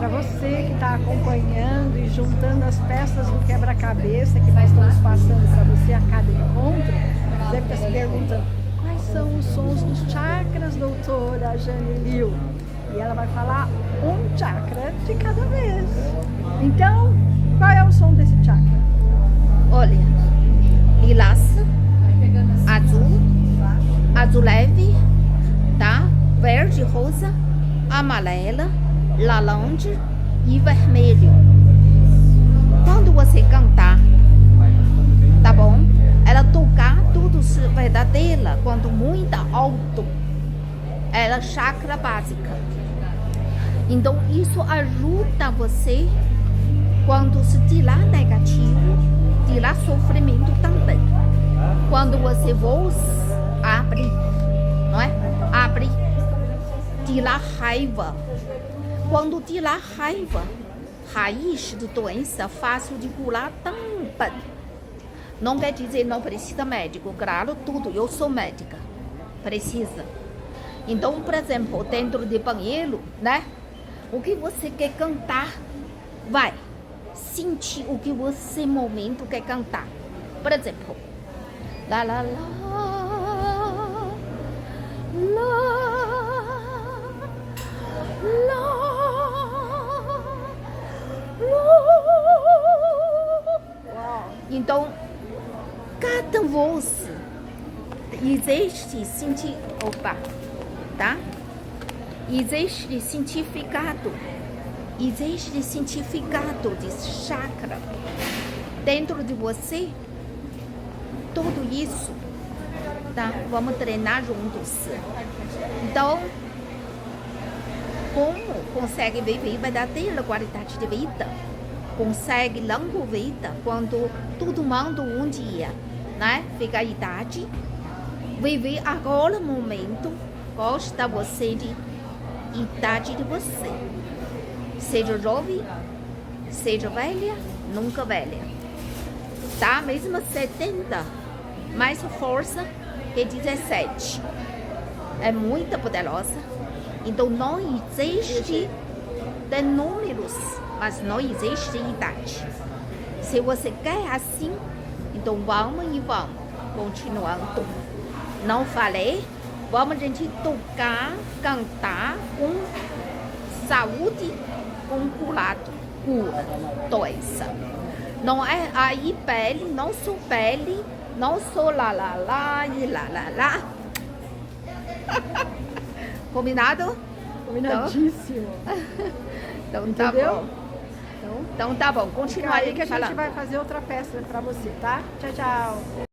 para você que está acompanhando e juntando as peças do quebra-cabeça que nós estamos passando para você a cada encontro, deve estar se perguntando quais são os sons dos chakras, doutora Jane Liu. E ela vai falar um chakra de cada vez. Então, qual é o som desse chakra? Olha, lilás, azul, azul leve, tá? Verde, rosa, amarela, laranja e vermelho. Quando você cantar, tá bom? Ela tocar tudo vai dar dela, quando muito alto, ela é chakra básica. Então isso ajuda você quando se tirar negativo, tirar sofrimento também. Quando você voz abre, não é? Abre, tirar raiva. Quando tirar raiva, raiz de doença fácil de curar também. Não quer dizer não precisa médico, claro, tudo, eu sou médica, precisa. Então, por exemplo, dentro de banheiro, né? O que você quer cantar, vai sentir o que você momento quer cantar. Por exemplo, lá, lá, lá, então, cada voz existe sentir, opa, tá? Existe significado de chakra dentro de você. Tudo isso, tá? Vamos treinar juntos. Então, como consegue viver verdadeira qualidade de vida? Consegue longa vida quando todo mundo um dia, né? Fica a idade, viver agora no momento, gosta você de idade de você. Seja jovem, seja velha, nunca velha. Tá? Mesmo 70, mais força que 17. É muito poderosa. Então não existe de números, mas não existe idade. Se você quer assim, então vamos e vamos, continuando. Não falei, vamos a gente tocar, cantar com saúde, com curado, cura, doença. Não é aí pele, não sou pele, não sou lá lá lá e lá lá lá. Combinado? Combinadíssimo. Então tá bom. Então tá bom, continua Fica aí que a falando. gente vai fazer outra peça para você, tá? Tchau, tchau.